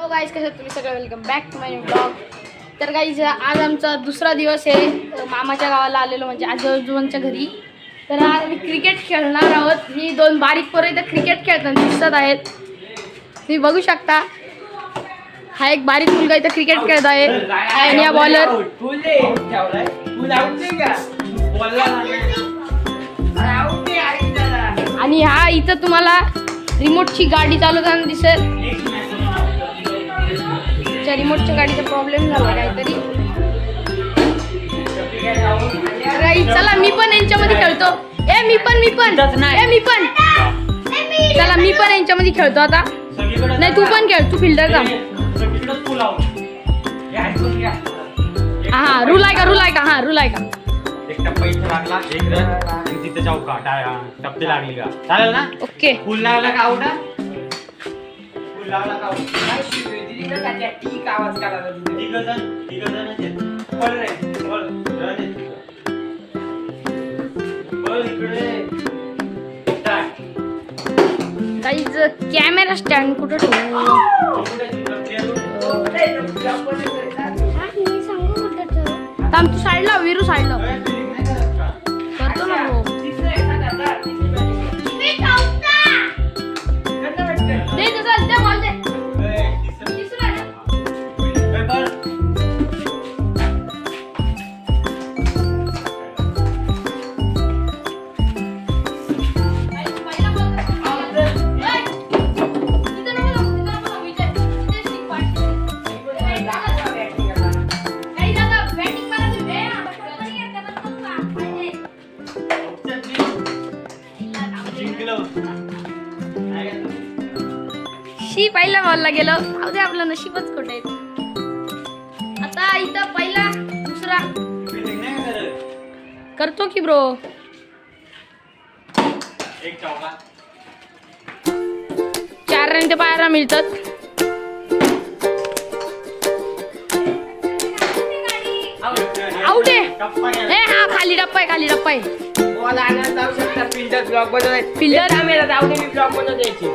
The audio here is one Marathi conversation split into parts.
हॅलो गाईज, कसं तुम्ही सगळं welcome back to my new blog. तर गाईज आज आमचा दुसरा दिवस आहे मामाच्या गावाला आलेलो, म्हणजे आजोबांच्या घरी. तर आज आम्ही क्रिकेट खेळणार आहोत. ही दोन बारीक पोरं इथं क्रिकेट खेळताना दिसत आहेत, तुम्ही बघू शकता. हा एक बारीक मुलगा इथं क्रिकेट खेळत आहे आणि हा बॉलर. आणि हा इथं तुम्हाला रिमोटची गाडी चालवताना दिसेल. रिमोटच्या गाडीचा प्रॉब्लेम झाला काहीतरी. चला मी पण यांच्यामध्ये खेळतो. मी पण चला मी पण यांच्यामध्ये खेळतो आता. नाही तू पण खेळ, तू फिल्डर का. हा रूल आहे का हा रूल आहे का. एक टप्पा इथे लागला, एक रन आणि तिथे चौका टप्पे लागली का चालेल ना. ओके फुल लागला का आउट. फुल लागला का आउट. ठीक आवाज काढायला ठीक जण पळ रे पळ रन पळ इकडे. गाईज कॅमेरा स्टँड कुठं ठेवू. तू साईडला वीरू साईडला करतो ना ब्रो. दे बॉल दे. पहिला बॉलला गेलो. अरे आपलं नशीबच खोटं आहे. आता इथं पहिला दुसरा करतो की ब्रो. एक चौका 4 रन ते पाहायला मिळतात. आउट आहे. हा खाली डप्पा आहे. बॉल आणायला जाऊ शकता. फिल्डर ब्लॉक बनवायचे. फिल्डर कॅमेरा जाऊ दे, मी ब्लॉक बनवायची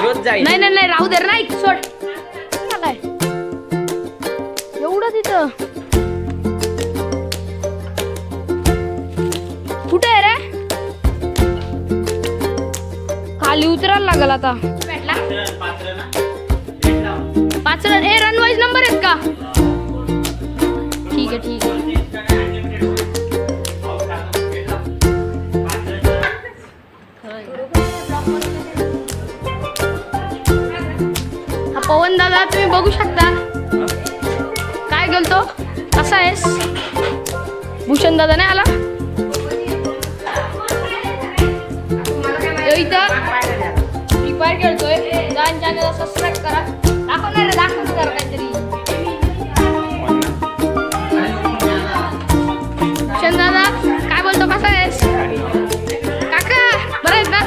रोज जाईल. नाही राहू दे नाही सोड. काय एवढं तिथं कुठे आहे रे. खाली उतरायला लागल आता. भेटला 5 रन. रन वाईज नंबर आहेत का. ठीक आहे पवन दादा तुम्ही बघू शकता. काय गेलतो कसा आहेस. भूषण दादा नाही आला इथं. फ्री फायर खेळतोय. चॅनलला सबस्क्राईब करा. दाखव करा काहीतरी. भूषण दादा काय बोलतो कसा आहेस काका. बरं आहेत ना.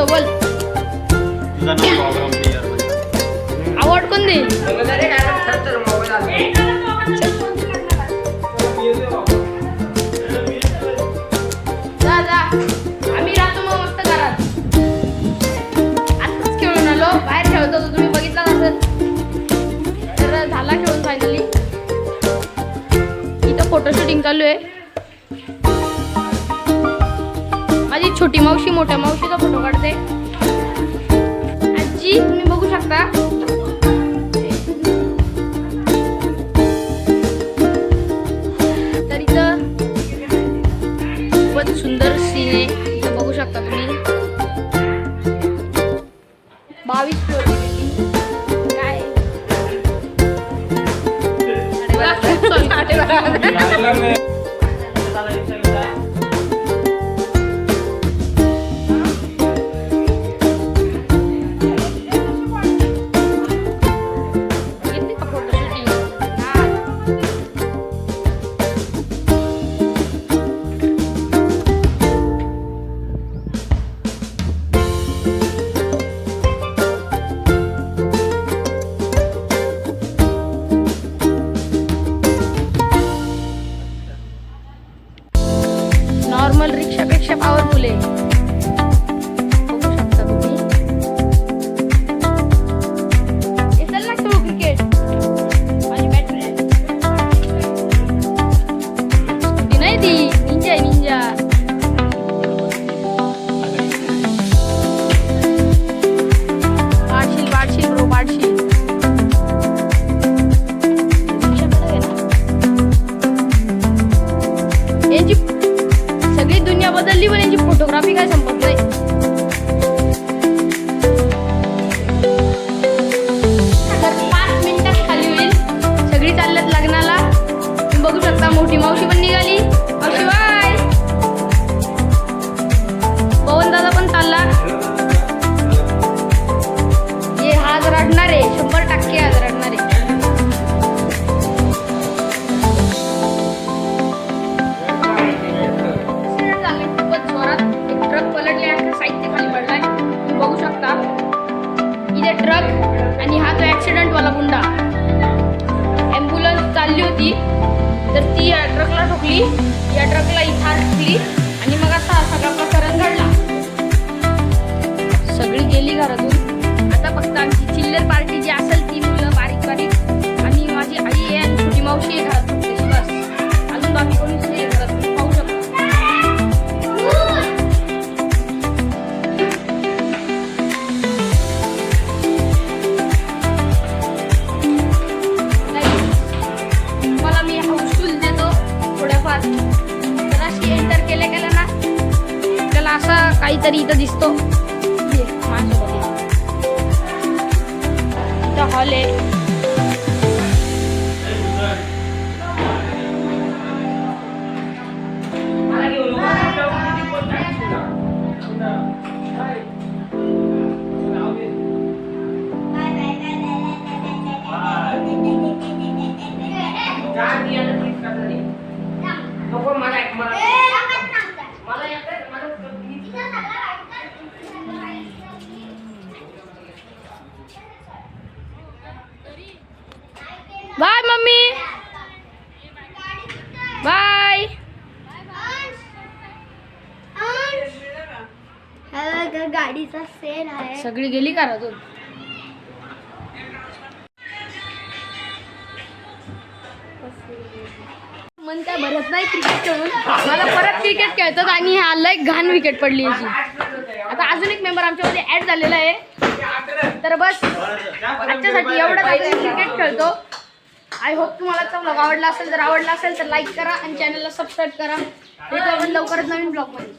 बोल आवड कोण देईल. दादा आम्ही राहतो मग मस्त घरात. आताच खेळून आलो. बाहेर खेळतो तुम्ही बघितला असेल. तर झाला खेळून फायनली. इथं फोटो शूटिंग चालू आहे. माझी छोटी मावशी मोठ्या मावशीचा फोटो काढते. आजी तुम्ही बघू शकता. तर इथं खूपच सुंदर सीन आहे. इथं बघू शकता तुम्ही. 22 फ्लोअर काय चालली पण यांची फोटोग्राफी काय संपत नाही. आता 5 मिनिटात खाली होईल. सगळी चालल्यात लग्नाला. तुम्ही बघू शकता मोठी मावशी पण निघाली. मावशी बाय. पवन दादा पण चालला. हे आज रडणार आहे 100% आज रडणार आहे. खूपच जोरात एक ट्रक पलटले आणि साहित्य खाली पडलाय. तुम्ही बघू शकता इथे ट्रक आणि हा तो ऍक्सिडेंट वाला गुंडा. ॲम्ब्युलन्स चालली होती तर ती या ट्रकला ठोकली. या ट्रकला इथं ठोकली आणि मग असा सगळा प्रकरण घडला. सगळी गेली घरातून. आता फक्त आमची चिल्लर पार्टी जी असेल ती मुलं बारीक बारीक आणि माझी आई आहे आणि छोटी मावशी आहे घरात फक्त बस. अजून बाकी कोणीच नाही घरात. पाहू शकता. मला मी हाऊसफुल देतो थोड्याफार. जराशी एंटर केल्या गेल्या ना त्याला असा काहीतरी इथं दिसतो. इथं हॉल आहे. Bye mummy. बाय. गाडीचा सेल आहे. सगळी गेली घरातून. मन काय भरत नाही क्रिकेट खेळून. मला परत क्रिकेट खेळतात आणि हा एक घाण विकेट पडली याची. आता अजून एक मेंबर आमच्यामध्ये ऍड झालेला आहे. तर बस आजच्यासाठी एवढं आपण क्रिकेट खेळतो. आय होप तुम्हाला तो ब्लॉग आवडला असेल. जर आवडला असेल तर लाईक करा आणि चॅनलला सबस्क्राईब करा. भेटू आपण लवकरच नवीन ब्लॉगमध्ये.